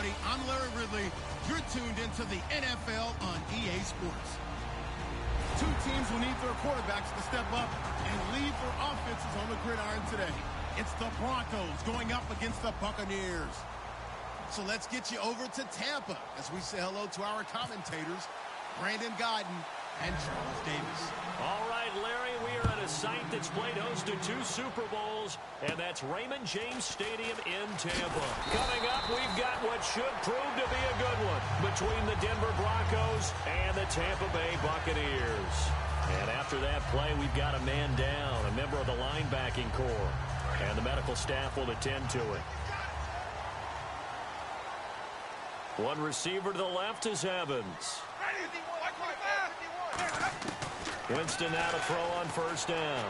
everybody. I'm Larry Ridley. You're tuned into the NFL on EA Sports. Two teams will need their quarterbacks to step up and lead their offenses on the gridiron today. It's the Broncos going up against the Buccaneers. So let's get you over to Tampa as we say hello to our commentators, Brandon Godden and Charles Davis. All right, Larry, we are at a site that's played host to 2 Super Bowls, and that's Raymond James Stadium in Tampa. Coming up, we've got what should prove to be a good one between the Denver Broncos and the Tampa Bay Buccaneers. And after that play, we've got a man down, a member of the linebacking corps, and the medical staff will attend to it. One receiver to the left is Evans. Winston now to throw on first down.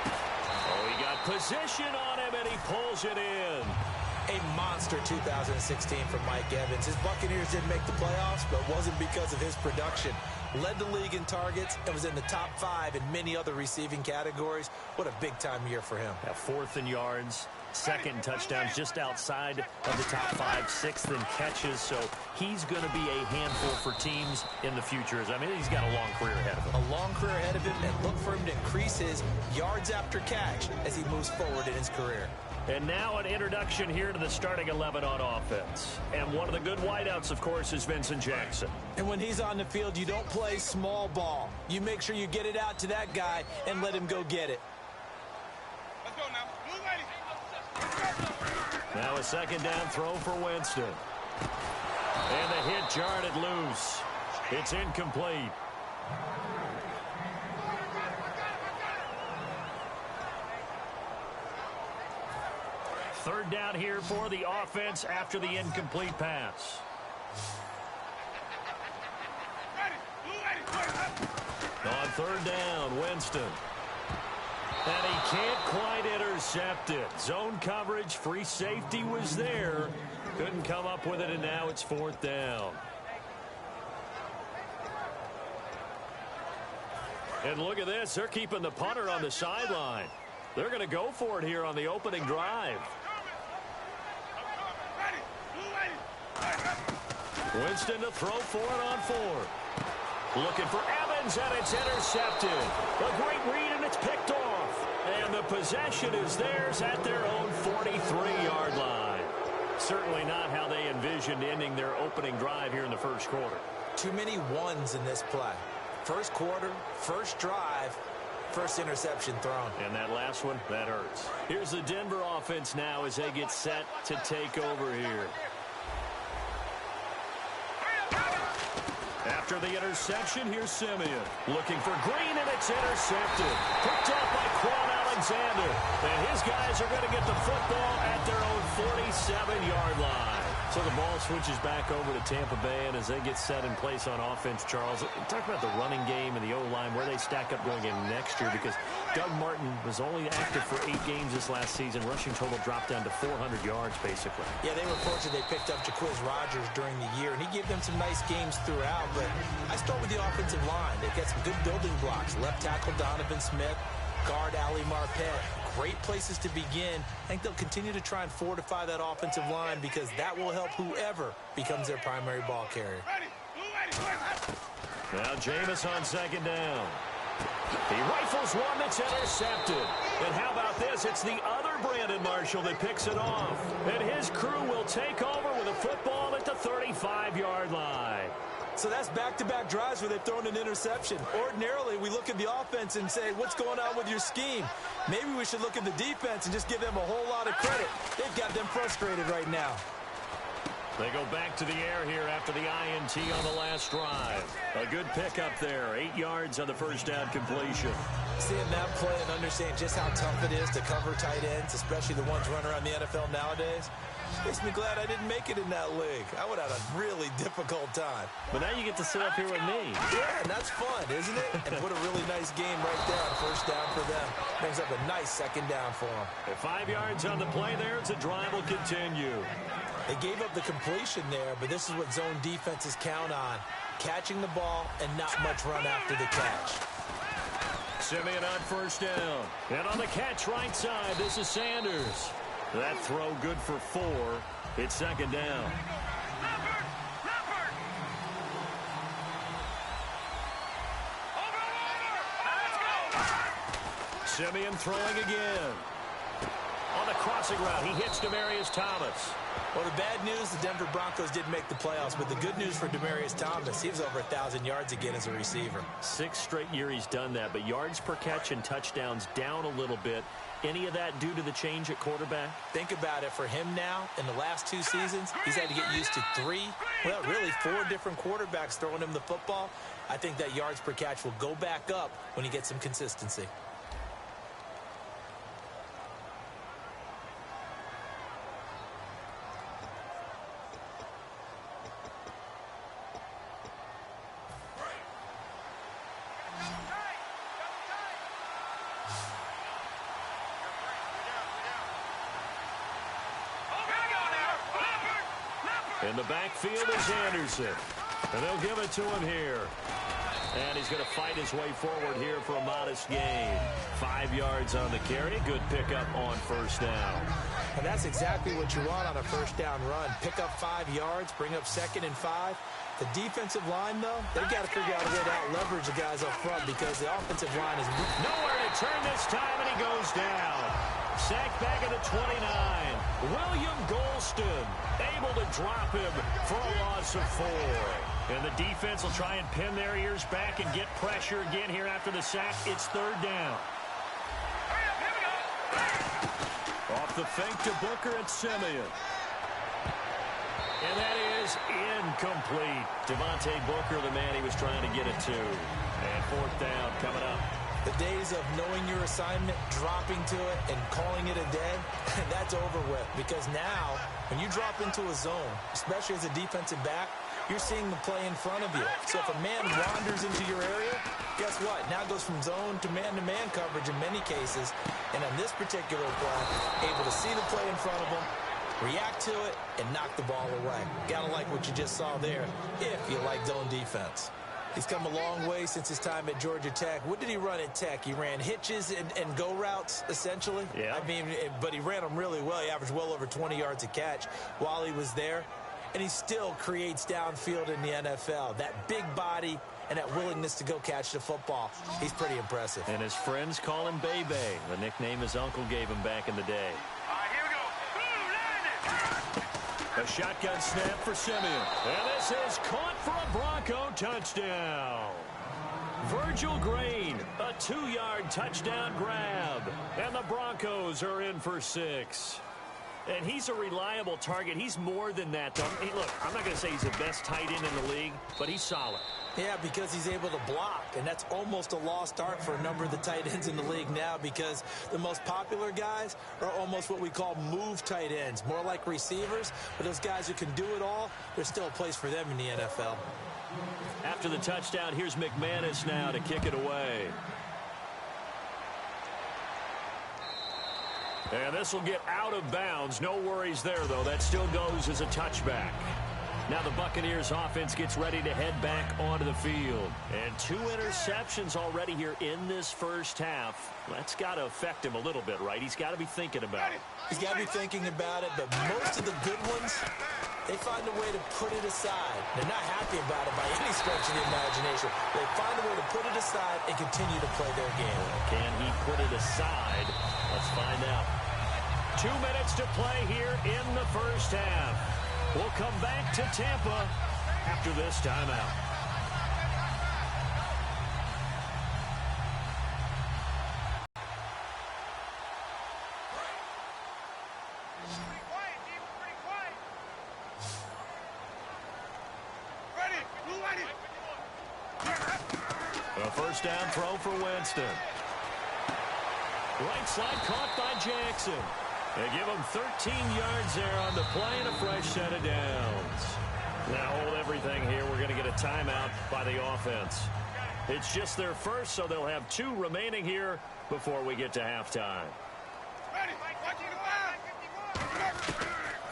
Oh, he got position on him, and he pulls it in. A monster 2016 from Mike Evans. His Buccaneers didn't make the playoffs, but it wasn't because of his production. Led the league in targets and was in the top 5 in many other receiving categories. What a big-time year for him. Yeah, 4th in yards, 2nd in touchdowns, just outside of the top 5, 6th in catches. So he's going to be a handful for teams in the future. I mean, he's got a long career ahead of him. A long career ahead of him, and look for him to increase his yards after catch as he moves forward in his career. And now an introduction here to the starting 11 on offense. And one of the good wideouts, of course, is Vincent Jackson. And when he's on the field, you don't play small ball. You make sure you get it out to that guy and let him go get it. Let's go now. Now a 2nd down throw for Winston. And the hit jarred it loose. It's incomplete. Third down here for the offense after the incomplete pass. On 3rd down, Winston. And he can't quite intercept it. Zone coverage, free safety was there. Couldn't come up with it, and now it's 4th down. And look at this. They're keeping the punter on the sideline. They're going to go for it here on the opening drive. Winston to throw for it on 4. Looking for Evans, and it's intercepted. A great read, and it's picked off. And the possession is theirs at their own 43-yard line. Certainly not how they envisioned ending their opening drive here in the first quarter. Too many ones in this play. First quarter, first drive, first interception thrown. And that last one, that hurts. Here's the Denver offense now as they get set to take over here. After the interception, here's Simeon. Looking for Green, and it's intercepted. Picked up by Quan Alexander. And his guys are going to get the football at their own 47-yard line. So the ball switches back over to Tampa Bay, and as they get set in place on offense, Charles, talk about the running game and the O-line, where they stack up going in next year, because Doug Martin was only active for 8 games this last season. Rushing total dropped down to 400 yards, basically. Yeah, they were fortunate they picked up Jaquiz Rodgers during the year, and he gave them some nice games throughout, but I start with the offensive line. They've got some good building blocks. Left tackle Donovan Smith, guard Ali Marpet. Great places to begin. I think they'll continue to try and fortify that offensive line because that will help whoever becomes their primary ball carrier. Now Jameis on 2nd down. He rifles one that's intercepted. And how about this? It's the other Brandon Marshall that picks it off. And his crew will take over with a football at the 35-yard line. So that's back-to-back drives where they've thrown an interception. Ordinarily, we look at the offense and say, what's going on with your scheme? Maybe we should look at the defense and just give them a whole lot of credit. They've got them frustrated right now. They go back to the air here after the INT on the last drive. A good pickup there. 8 yards on the first down completion. Seeing that play and understanding just how tough it is to cover tight ends, especially the ones running around the NFL nowadays, makes me glad I didn't make it in that league. I would have a really difficult time. But now you get to sit up here with me. Yeah, and that's fun, isn't it? And what a really nice game right there on first down for them. Brings up a nice 2nd down for them. At 5 yards on the play there, it's a drive will continue. They gave up the completion there, but this is what zone defenses count on. Catching the ball and not much run after the catch. Simeon on first down. And on the catch right side, this is Sanders. That throw good for 4. It's second down. Simeon throwing again. On the crossing route, he hits Demaryius Thomas. Well, the bad news, the Denver Broncos didn't make the playoffs, but the good news for Demaryius Thomas, he was over 1,000 yards again as a receiver. 6th straight year he's done that, but yards per catch and touchdowns down a little bit. Any of that due to the change at quarterback? Think about it. For him now, in the last 2 seasons, he's had to get used to 4 different quarterbacks throwing him the football. I think that yards per catch will go back up when he gets some consistency. In the backfield is Anderson. And they'll give it to him here. And he's going to fight his way forward here for a modest gain. 5 yards on the carry. Good pickup on first down. And that's exactly what you want on a first down run. Pick up 5 yards, bring up 2nd and 5. The defensive line, though, they've got to figure out a way to out-leverage the guys up front because the offensive line is nowhere to turn this time, and he goes down. Sacked back at the 29. William Golston able to drop him for a loss of 4. And the defense will try and pin their ears back and get pressure again here after the sack. It's 3rd down. Off the fake to Booker and Simeon. And that is incomplete. Devontae Booker, the man he was trying to get it to. And 4th down coming up. The days of knowing your assignment, dropping to it, and calling it a day, that's over with. Because now, when you drop into a zone, especially as a defensive back, you're seeing the play in front of you. So if a man wanders into your area, guess what? Now it goes from zone to man-to-man coverage in many cases. And on this particular play, able to see the play in front of him, react to it, and knock the ball away. Gotta like what you just saw there, if you like zone defense. He's come a long way since his time at Georgia Tech. What did he run at Tech? He ran hitches and go routes, essentially. Yeah. I mean, but he ran them really well. He averaged well over 20 yards a catch while he was there. And he still creates downfield in the NFL. That big body and that willingness to go catch the football. He's pretty impressive. And his friends call him Bebe, the nickname his uncle gave him back in the day. Here we go. A shotgun snap for Simeon. And this is caught for a Bronco touchdown. Virgil Green, a 2-yard touchdown grab. And the Broncos are in for 6. And he's a reliable target. He's more than that, though. Hey, look, I'm not going to say he's the best tight end in the league, but he's solid. Yeah, because he's able to block, and that's almost a lost art for a number of the tight ends in the league now because the most popular guys are almost what we call move tight ends, more like receivers. But those guys who can do it all, there's still a place for them in the NFL. After the touchdown, here's McManus now to kick it away. And this will get out of bounds. No worries there, though. That still goes as a touchback. Now the Buccaneers offense gets ready to head back onto the field. And 2 interceptions already here in this first half. That's got to affect him a little bit, right? He's got to be thinking about it. He's got to be thinking about it, but most of the good ones, they find a way to put it aside. They're not happy about it by any stretch of the imagination. They find a way to put it aside and continue to play their game. Can he put it aside? Let's find out. 2 minutes to play here in the first half. We'll come back to Tampa after this timeout. Pretty quiet, team. Pretty quiet. Ready. Blue ready. A first down throw for Winston. Right side caught by Jackson. They give him 13 yards there on the play and a fresh set of downs. Now hold everything here. We're going to get a timeout by the offense. It's just their first, so they'll have 2 remaining here before we get to halftime. Ready. Watching the ball.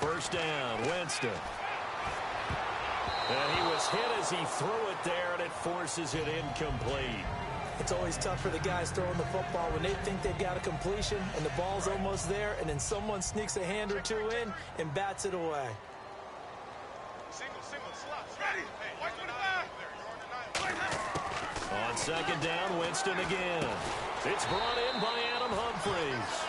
First down, Winston. And he was hit as he threw it there, and it forces it incomplete. It's always tough for the guys throwing the football when they think they've got a completion and the ball's almost there, and then someone sneaks a hand or two in and bats it away. Single, slots. Ready. Hey, 125. On second down, Winston again. It's brought in by Adam Humphries.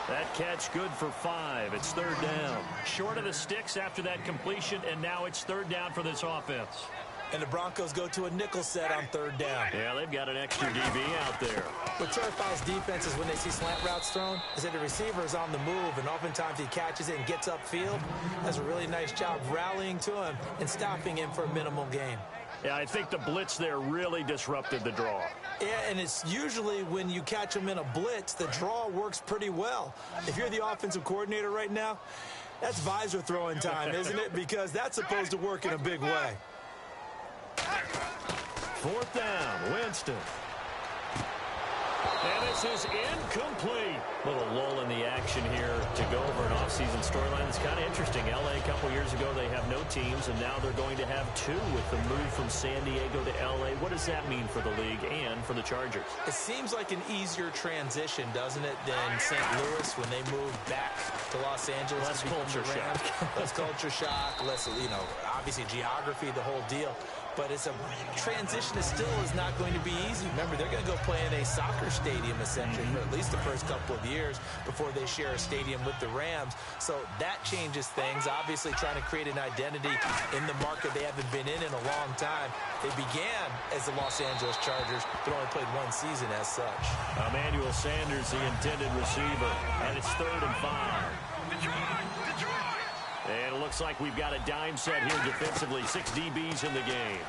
That catch good for 5. It's third down. Short of the sticks after that completion, and now it's third down for this offense. And the Broncos go to a nickel set on third down. Yeah, they've got an extra DB out there. What terrifies defenses when they see slant routes thrown is that the receiver is on the move, and oftentimes he catches it and gets upfield. Does a really nice job rallying to him and stopping him for a minimal gain. Yeah, I think the blitz there really disrupted the draw. Yeah, and it's usually when you catch them in a blitz, the draw works pretty well. If you're the offensive coordinator right now, that's visor throwing time, isn't it? Because that's supposed to work in a big way. Fourth down, Winston. And this is incomplete. Little lull in the action here to go over an offseason storyline. It's kind of interesting. L.A. a couple years ago, they have no teams, and now they're going to have 2 with the move from San Diego to L.A. What does that mean for the league and for the Chargers? It seems like an easier transition, doesn't it, than St. Louis when they moved back to Los Angeles. Less culture shock. Less culture shock, less, obviously geography, the whole deal. But it's a transition that still is not going to be easy. Remember, they're going to go play in a soccer stadium, essentially, for at least the first couple of years before they share a stadium with the Rams. So that changes things. Obviously, trying to create an identity in the market they haven't been in a long time. They began as the Los Angeles Chargers, but only played 1 season as such. Emmanuel Sanders, the intended receiver, and it's 3rd and 5. And it looks like we've got a dime set here defensively. 6 DBs in the game.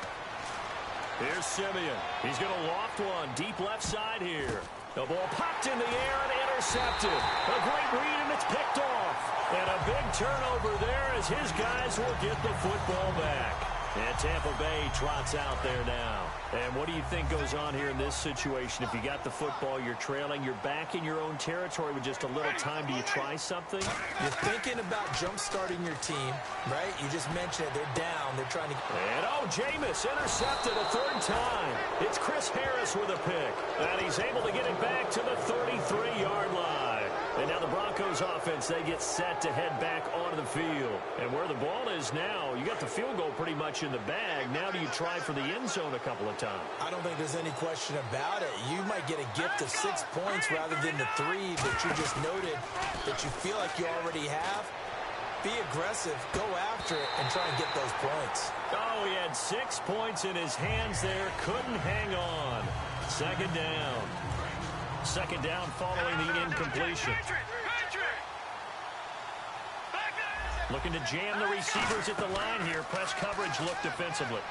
Here's Simeon. He's going to loft one deep left side here. The ball popped in the air and intercepted. A great read, and it's picked off. And a big turnover there as his guys will get the football back. And Tampa Bay trots out there now. And what do you think goes on here in this situation? If you got the football, you're trailing, you're back in your own territory with just a little time. Do you try something? You're thinking about jump-starting your team, right? You just mentioned it. They're down. They're trying to... And, Jameis intercepted a 3rd time. It's Chris Harris with a pick. And he's able to get it back to the 33-yard line. And now the Broncos offense, they get set to head back onto the field. And where the ball is now, you got the field goal pretty much in the bag. Now do you try for the end zone a couple of times? I don't think there's any question about it. You might get a gift of 6 points rather than the 3 that you just noted that you feel like you already have. Be aggressive, go after it, and try and get those points. He had 6 points in his hands there. Couldn't hang on. 2nd down. 2nd down following the incompletion. Looking to jam the receivers at the line here. Press coverage look defensively.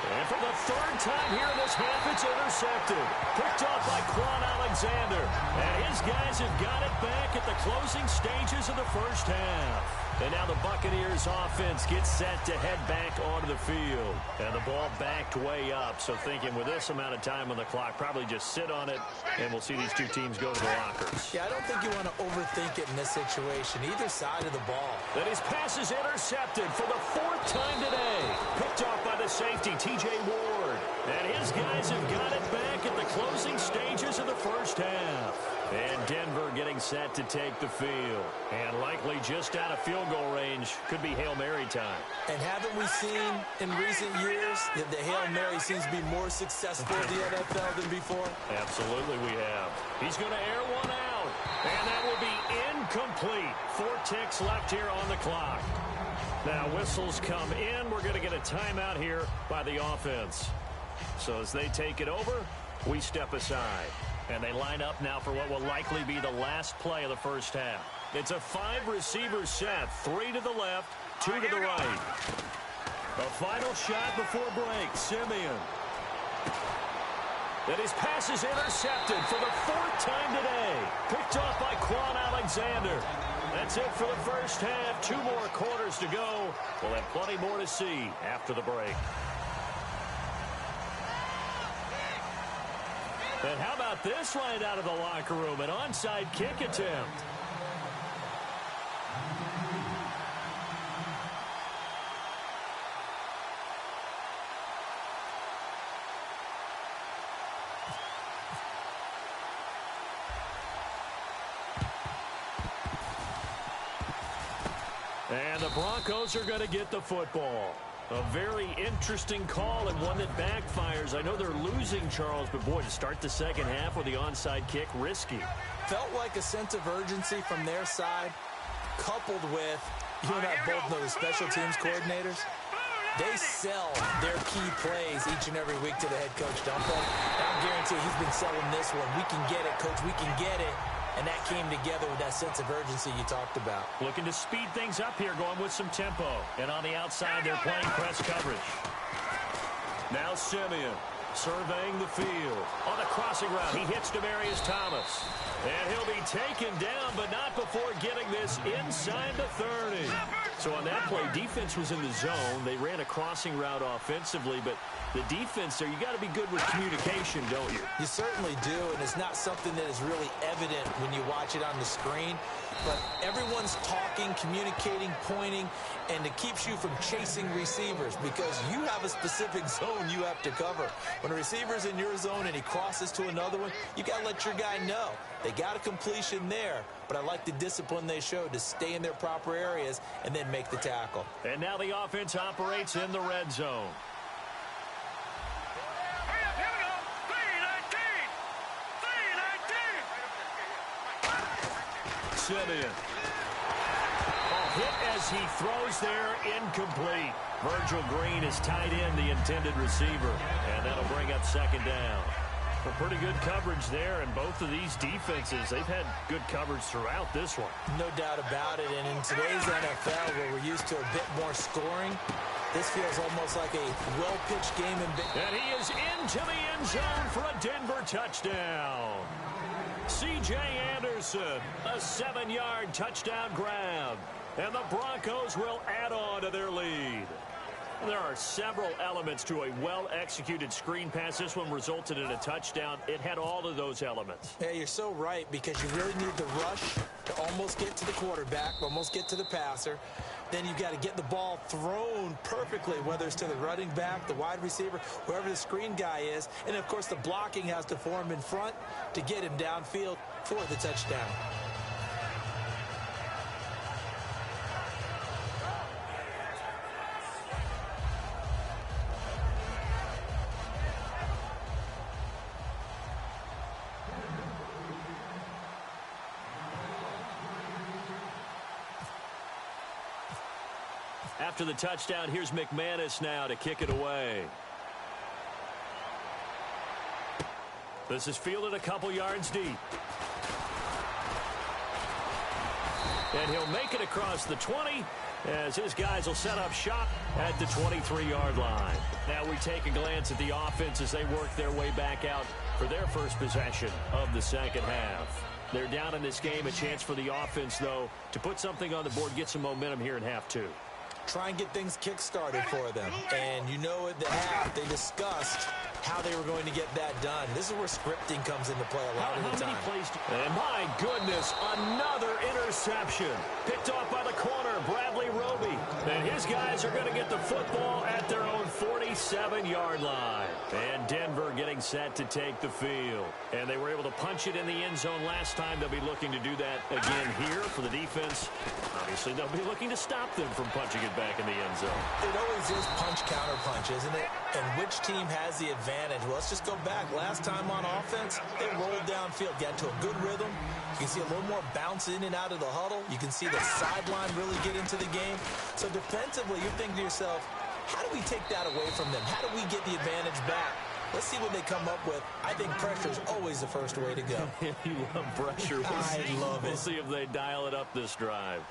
And for the 3rd time here in this half, it's intercepted. Picked off by Quan Alexander. And his guys have got it back at the closing stages of the first half. And now the Buccaneers offense gets set to head back onto the field. And the ball backed way up. So thinking with this amount of time on the clock, probably just sit on it, and we'll see these 2 teams go to the lockers. Yeah, I don't think you want to overthink it in this situation, either side of the ball. Then his pass is intercepted for the 4th time today. Picked off by the safety, T.J. Ward. And his guys have got it back at the closing stages of the first half. And Denver getting set to take the field. And likely just out of field goal range. Could be Hail Mary time. And haven't we seen in recent years that the Hail Mary seems to be more successful in the NFL than before? Absolutely we have. He's going to air one out. And that will be incomplete. 4 ticks left here on the clock. Now whistles come in. We're going to get a timeout here by the offense. So as they take it over, we step aside. And they line up now for what will likely be the last play of the first half. It's a 5-receiver set. 3 to the left, 2 to the right. A final shot before break. Simeon. Then his pass is intercepted for the 4th time today. Picked off by Quan Alexander. That's it for the first half. 2 more quarters to go. We'll have plenty more to see after the break. And how about this right out of the locker room? An onside kick attempt. And the Broncos are going to get the football. A very interesting call and one that backfires. I know they're losing, Charles, but boy, to start the second half with the onside kick, risky. Felt like a sense of urgency from their side, coupled with, you and I both know the special teams coordinators. They sell their key plays each and every week to the head coach, don't they? And I guarantee he's been selling this one. We can get it, coach. We can get it. And that came together with that sense of urgency you talked about. Looking to speed things up here, going with some tempo. And on the outside, they're playing press coverage. Now Simeon surveying the field. On the crossing route, he hits Demaryius Thomas. And he'll be taken down, but not before getting this inside the 30. So on that play, defense was in the zone. They ran a crossing route offensively, but the defense there, you got to be good with communication, don't you? You certainly do, and it's not something that is really evident when you watch it on the screen. But everyone's talking, communicating, pointing, and it keeps you from chasing receivers because you have a specific zone you have to cover. When a receiver's in your zone and he crosses to another one, you got to let your guy know. They got a completion there, but I like the discipline they showed to stay in their proper areas and then make the tackle. And now the offense operates in the red zone. Simeon. Hit as he throws there, incomplete. Virgil Green is tied in, the intended receiver, and that'll bring up second down. Well, pretty good coverage there, and both of these defenses, they've had good coverage throughout this one. No doubt about it, and in today's NFL, where we're used to a bit more scoring, this feels almost like a well-pitched game. And he is into the end zone for a Denver touchdown. C.J. Anderson, a 7-yard touchdown grab. And the Broncos will add on to their lead. There are several elements to a well-executed screen pass. This one resulted in a touchdown. It had all of those elements. Yeah, you're so right, because you really need the rush to almost get to the quarterback, almost get to the passer. Then you've got to get the ball thrown perfectly, whether it's to the running back, the wide receiver, whoever the screen guy is. And, of course, the blocking has to form in front to get him downfield for the touchdown. After the touchdown, here's McManus now to kick it away. This is fielded a couple yards deep. And he'll make it across the 20 as his guys will set up shop at the 23-yard line. Now we take a glance at the offense as they work their way back out for their first possession of the second half. They're down in this game. A chance for the offense, though, to put something on the board, get some momentum here in half two. Try and get things kick-started for them. And you know at the half, they discussed how they were going to get that done. This is where scripting comes into play a lot of the time. And my goodness, another interception. Picked off by the corner, Bradley Roby. And his guys are going to get the football at their own 47-yard line. And Denver getting set to take the field. And they were able to punch it in the end zone last time. They'll be looking to do that again here for the defense. Obviously, they'll be looking to stop them from punching it back in the end zone. It always is punch-counter-punch, isn't it? And which team has the advantage? Well, let's just go back. Last time on offense, they rolled downfield, got into a good rhythm. You can see a little more bounce in and out of the huddle. You can see the sideline really get into the game. So defensively, you're thinking to yourself, how do we take that away from them? How do we get the advantage back? Let's see what they come up with. I think pressure is always the first way to go. You love pressure. I love it. We'll see if they dial it up this drive.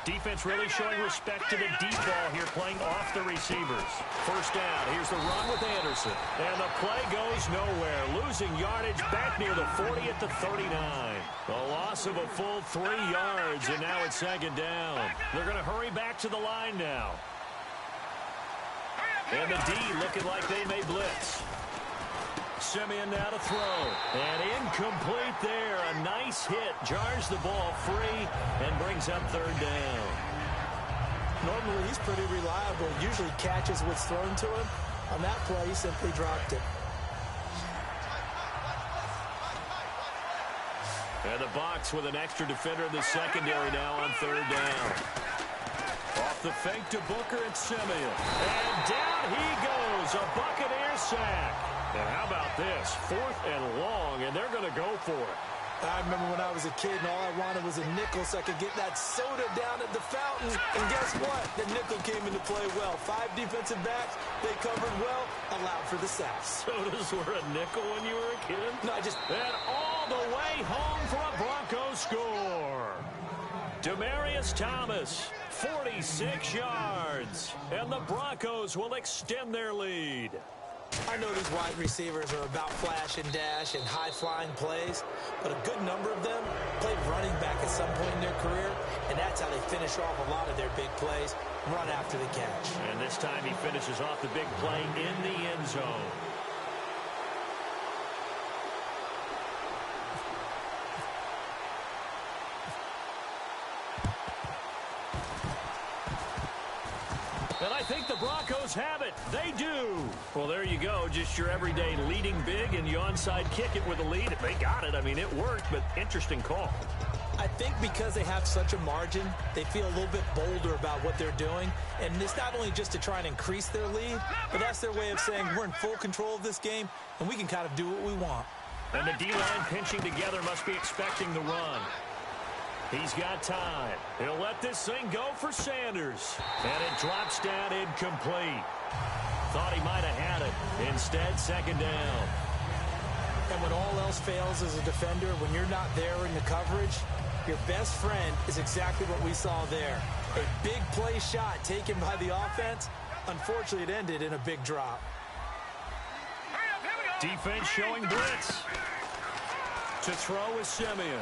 Defense really showing respect to the deep ball here, playing off the receivers. First down, here's the run with Anderson. And the play goes nowhere. Losing yardage back near the 40 at the 39. A loss of a full 3 yards, and now it's second down. They're going to hurry back to the line now. And the D looking like they may blitz. Simeon now to throw. And incomplete there. A nice hit. Jars the ball free and brings up third down. Normally he's pretty reliable. Usually catches what's thrown to him. On that play, he simply dropped it. And the box with an extra defender in the secondary now on third down. Off the fake to Booker and Simeon. And down he goes. A Buccaneer sack. And how about this? 4th and long, and they're going to go for it. I remember when I was a kid and all I wanted was a nickel so I could get that soda down at the fountain. And guess what? The nickel came into play well. 5 defensive backs, they covered well, allowed for the sacks. Sodas were a nickel when you were a kid? No, I just... And all the way home for a Broncos score. Demaryius Thomas, 46 yards. And the Broncos will extend their lead. I know these wide receivers are about flash and dash and high-flying plays, but a good number of them played running back at some point in their career, and that's how they finish off a lot of their big plays, run after the catch. And this time he finishes off the big play in the end zone. And I think the Broncos have it. They do. Well, there you go. Just your everyday leading big, and you onside kick it with a lead. They got it. I mean, it worked, but interesting call. I think because they have such a margin, they feel a little bit bolder about what they're doing. And it's not only just to try and increase their lead, but that's their way of saying we're in full control of this game, and we can kind of do what we want. And the D-line pinching together must be expecting the run. He's got time. He'll let this thing go for Sanders. And it drops down incomplete. Thought he might have had it. Instead, second down. And when all else fails as a defender, when you're not there in the coverage, your best friend is exactly what we saw there. A big play shot taken by the offense. Unfortunately, it ended in a big drop. Defense showing blitz. To throw is Simeon.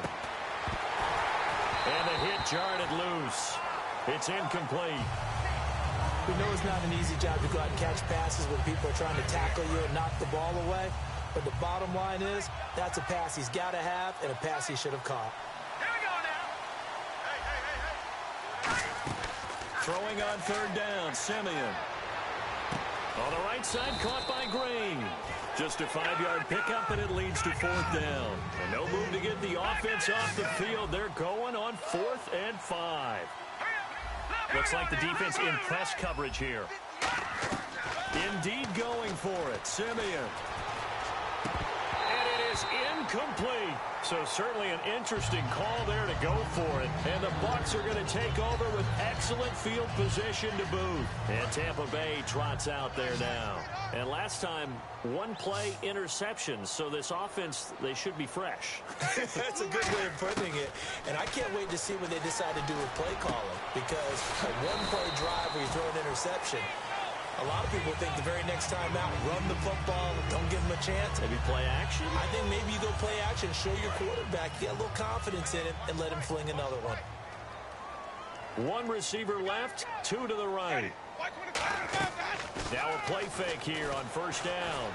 And the hit jarred it loose. It's incomplete. We know it's not an easy job to go out and catch passes when people are trying to tackle you and knock the ball away. But the bottom line is, that's a pass he's got to have and a pass he should have caught. Here we go now. Throwing on third down, Simeon. On the right side, caught by Green. Just a 5-yard pickup, and it leads to 4th down. And no move to get the offense off the field. They're going on 4th and 5. Looks like the defense in press coverage here. Indeed going for it. Simeon. And it is incomplete. So certainly an interesting call there to go for it. And the Bucs are going to take over with excellent field position to boot. And Tampa Bay trots out there now. And last time, 1 play interception. So this offense, they should be fresh. That's a good way of putting it. And I can't wait to see what they decide to do with play calling. Because a 1-play drive where you throw an interception, a lot of people think the very next time out, run the football, don't give them a chance. Maybe play action? I think maybe you go play action, show your quarterback, get a little confidence in him, and let him fling another one. 1 receiver left, 2 to the right. Now a play fake here on first down.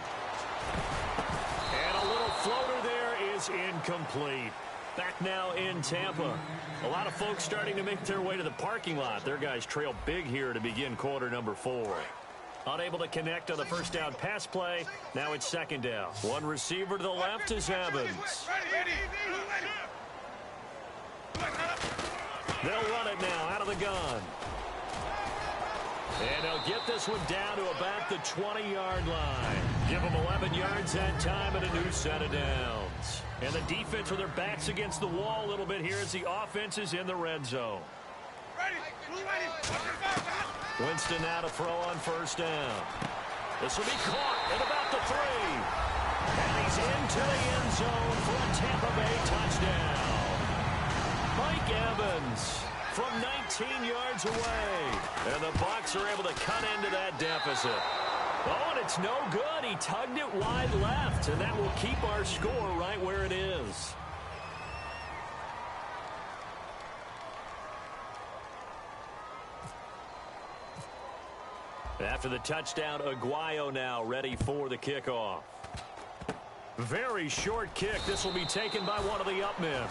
And a little floater there is incomplete. Back now in Tampa. A lot of folks starting to make their way to the parking lot. Their guys trail big here to begin quarter number 4. Unable to connect on the first down pass play. Now it's second down. 1 receiver to the left is Evans. They'll run it now out of the gun. And they'll get this one down to about the 20-yard line. Give them 11 yards that time and a new set of downs. And the defense with their backs against the wall a little bit here as the offense is in the red zone. Winston now to throw on first down. This will be caught at about the 3. And he's into the end zone for a Tampa Bay touchdown. Mike Evans from 19 yards away. And the Bucs are able to cut into that deficit. Oh, and it's no good. He tugged it wide left, and that will keep our score right where it is. After the touchdown, Aguayo now ready for the kickoff. Very short kick. This will be taken by one of the up men.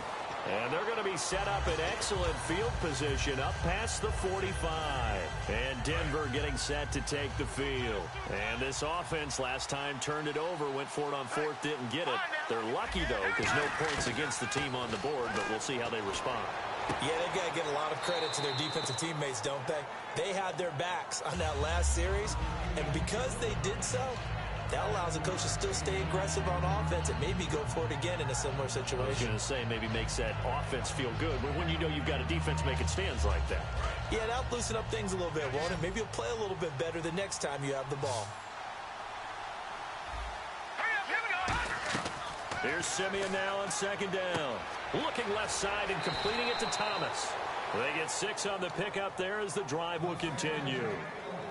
And they're going to be set up in excellent field position up past the 45. And Denver getting set to take the field. And this offense last time turned it over, went for it on fourth, didn't get it. They're lucky, though, because no points against the team on the board, but we'll see how they respond. Yeah, they've got to get a lot of credit to their defensive teammates, don't they? They had their backs on that last series, and because they did so, that allows the coach to still stay aggressive on offense and maybe go for it again in a similar situation. I was going to say maybe makes that offense feel good, but when you know you've got a defense making stands like that. Yeah, that'll loosen up things a little bit, won't it? Maybe you'll play a little bit better the next time you have the ball. Here's Simeon now on second down. Looking left side and completing it to Thomas. They get 6 on the pickup there as the drive will continue.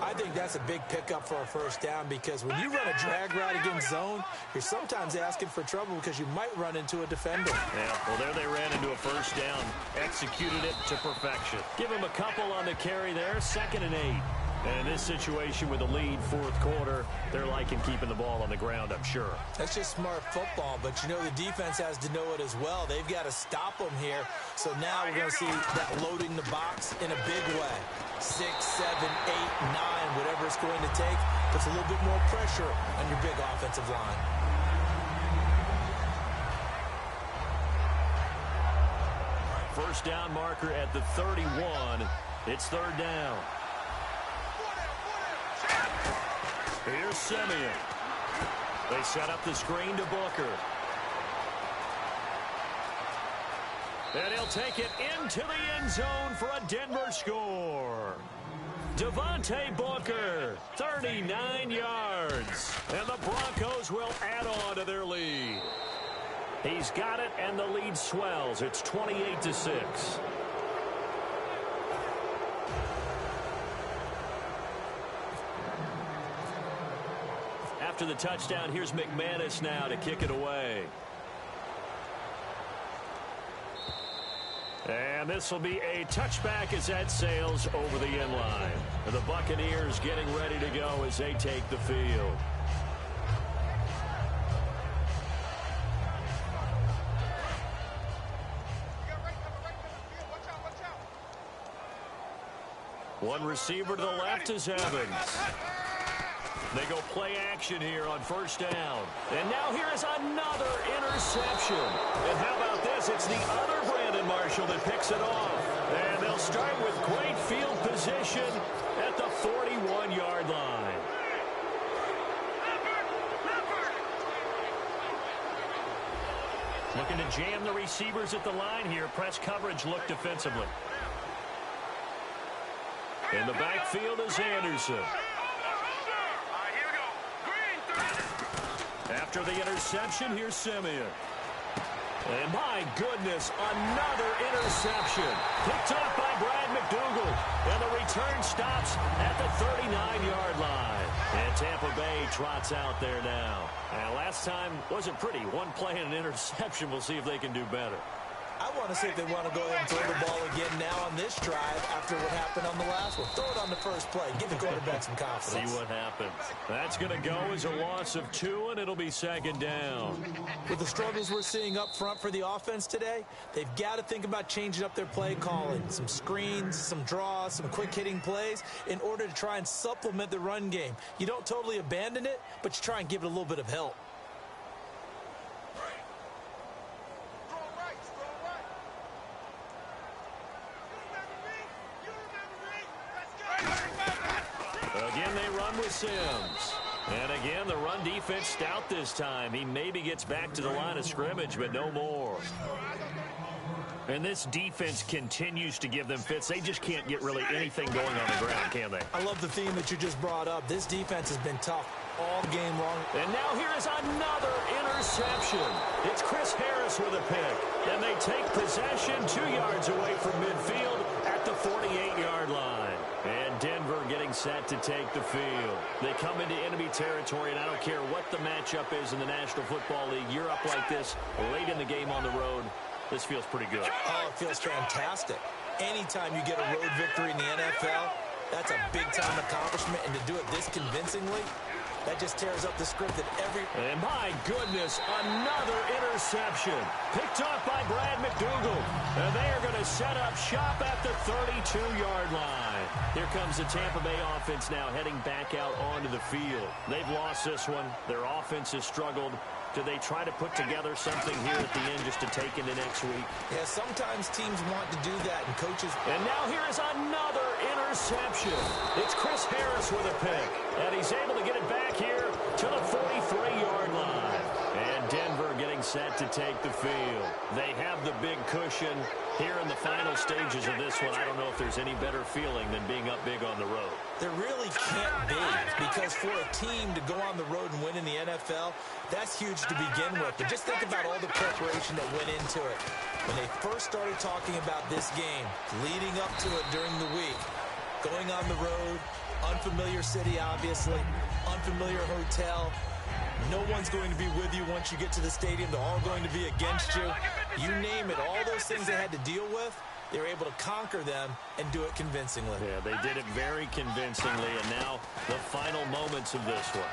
I think that's a big pickup for a first down because when you run a drag route against zone, you're sometimes asking for trouble because you might run into a defender. Yeah, well, there they ran into a first down. Executed it to perfection. Give him a couple on the carry there, 2nd and 8. And in this situation with a lead, fourth quarter, they're liking keeping the ball on the ground, I'm sure. That's just smart football, but you know the defense has to know it as well. They've got to stop them here. So now we're going to see that loading the box in a big way. 6, 7, 8, 9, whatever it's going to take, puts a little bit more pressure on your big offensive line. First down marker at the 31. It's 3rd down. Here's Simeon. They set up the screen to Booker. And he'll take it into the end zone for a Denver score. Devontae Booker, 39 yards. And the Broncos will add on to their lead. He's got it, and the lead swells. It's 28-6. After the touchdown, here's McManus now to kick it away. And this will be a touchback as that sails over the end line. The Buccaneers getting ready to go as they take the field. One receiver to the left is Evans. They go play action here on first down. And now here is another interception. And how about this? It's the other Brandon Marshall that picks it off. And they'll start with great field position at the 41-yard line. Looking to jam the receivers at the line here. Press coverage look defensively. In the backfield is Anderson. After the interception, here's Simeon. And my goodness, another interception. Picked up by Brad McDougal. And the return stops at the 39-yard line. And Tampa Bay trots out there now. And last time wasn't pretty. One play and an interception. We'll see if they can do better. I want to see if they want to go ahead and throw the ball again now on this drive after what happened on the last one. Throw it on the first play. Give the quarterback some confidence. See what happens. That's going to go as a loss of 2, and it'll be 2nd down. With the struggles we're seeing up front for the offense today, they've got to think about changing up their play calling. Some screens, some draws, some quick-hitting plays in order to try and supplement the run game. You don't totally abandon it, but you try and give it a little bit of help. Again, they run with Sims. And again, the run defense stout this time. He maybe gets back to the line of scrimmage, but no more. And this defense continues to give them fits. They just can't get really anything going on the ground, can they? I love the theme that you just brought up. This defense has been tough all game long. And now here is another interception. It's Chris Harris with a pick. And they take possession 2 yards away from midfield at the 48-yard line. And Denver getting set to take the field. They come into enemy territory, and I don't care what the matchup is in the National Football League. You're up like this late in the game on the road. This feels pretty good. Oh, it feels fantastic. Anytime you get a road victory in the NFL, that's a big-time accomplishment. And to do it this convincingly, that just tears up the script at every... And my goodness, another interception. Picked off by Brad McDougal. McDougal. And they are going to set up shop at the 32-yard line. Here comes the Tampa Bay offense now heading back out onto the field. They've lost this one. Their offense has struggled. Do they try to put together something here at the end just to take into next week? Yeah, sometimes teams want to do that, and coaches... And now here is another interception. It's Chris Harris with a pick, and he's able to get it back here to the 43-yard line. And Denver getting set to take the field. They have the big cushion here in the final stages of this one. I don't know if there's any better feeling than being up big on the road. There really can't be, because for a team to go on the road and win in the NFL, that's huge to begin with. But just think about all the preparation that went into it. When they first started talking about this game, leading up to it during the week, going on the road, unfamiliar city, obviously, unfamiliar hotel. No one's going to be with you once you get to the stadium. They're all going to be against you. You name it, all those things they had to deal with, they were able to conquer them and do it convincingly. Yeah, they did it very convincingly, and now the final moments of this one.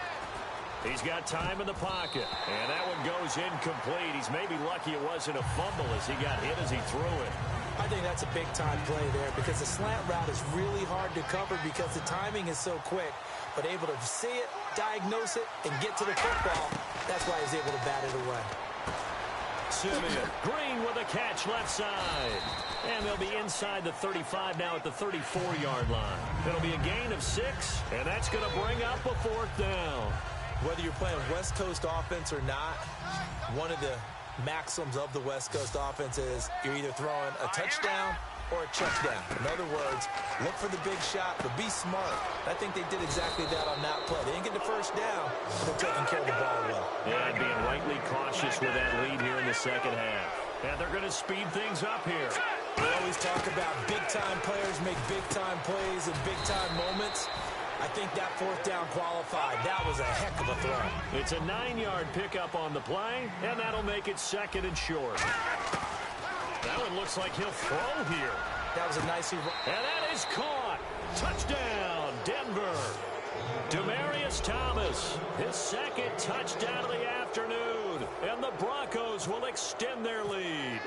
He's got time in the pocket, and that one goes incomplete. He's maybe lucky it wasn't a fumble as he got hit as he threw it. I think that's a big-time play there because the slant route is really hard to cover because the timing is so quick. But able to see it, diagnose it, and get to the football, that's why he's able to bat it away. Simeon, Green with a catch left side. And they'll be inside the 35 now at the 34-yard line. It'll be a gain of 6, and that's going to bring up a 4th down. Whether you're playing West Coast offense or not, one of the maxims of the West Coast offense is you're either throwing a touchdown or a check down. In other words, look for the big shot, but be smart. I think they did exactly that on that play. They didn't get the first down, but they're taking care of the ball well. Yeah, and being rightly cautious with that lead here in the second half. And they're going to speed things up here. We always talk about big-time players make big-time plays in big-time moments. I think that 4th down qualified. That was a heck of a throw. It's a 9-yard pickup on the play, and that'll make it 2nd and short. That one looks like he'll throw here. That was a nice... And that is caught. Touchdown, Denver. Demaryius Thomas, his 2nd touchdown of the afternoon. And the Broncos will extend their lead.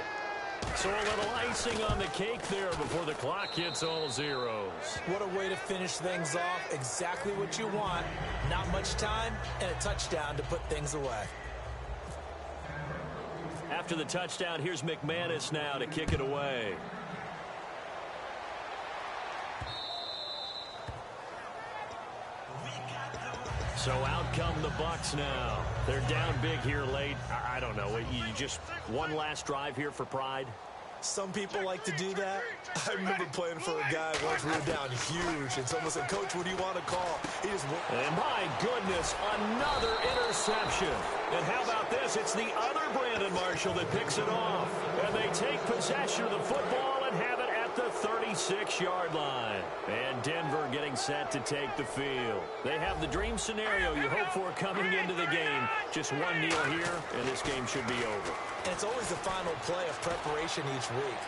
So a little icing on the cake there before the clock hits all zeros. What a way to finish things off. Exactly what you want. Not much time and a touchdown to put things away. After the touchdown, here's McManus now to kick it away. So out come the Bucs now. They're down big here late. I don't know. You just one last drive here for pride? Some people like to do that. I remember playing for a guy once we were down huge, and someone said, "Coach, what do you want to call?" He just went. And my goodness, another interception. And how about this? It's the other Brandon Marshall that picks it off. And they take possession of the football and have it at the 36-yard line. And Denver getting set to take the field. They have the dream scenario you hope for coming into the game. Just one kneel here, and this game should be over. And it's always the final play of preparation each week.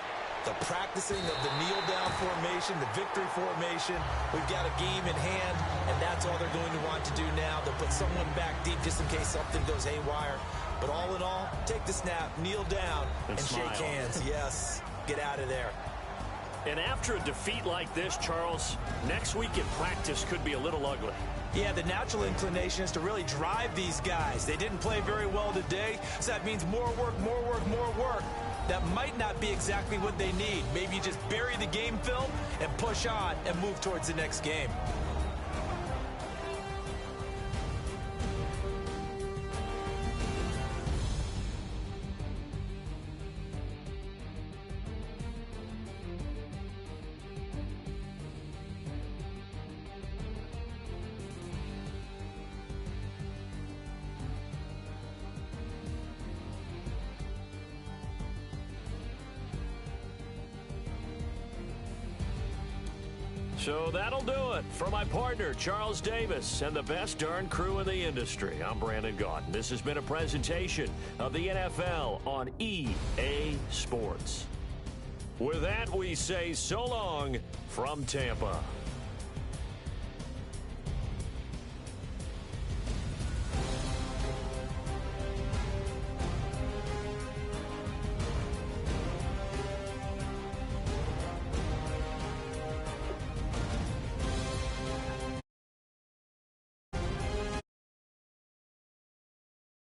The practicing of the kneel-down formation, the victory formation. We've got a game in hand, and that's all they're going to want to do now. They'll put someone back deep just in case something goes haywire. But all in all, take the snap, kneel down, and shake hands. Yes, get out of there. And after a defeat like this, Charles, next week in practice could be a little ugly. Yeah, the natural inclination is to really drive these guys. They didn't play very well today, so that means more work, more work, more work. That might not be exactly what they need. Maybe you just bury the game film and push on and move towards the next game. So that'll do it. For my partner, Charles Davis, and the best darn crew in the industry, I'm Brandon Gaudin. This has been a presentation of the NFL on EA Sports. With that, we say so long from Tampa.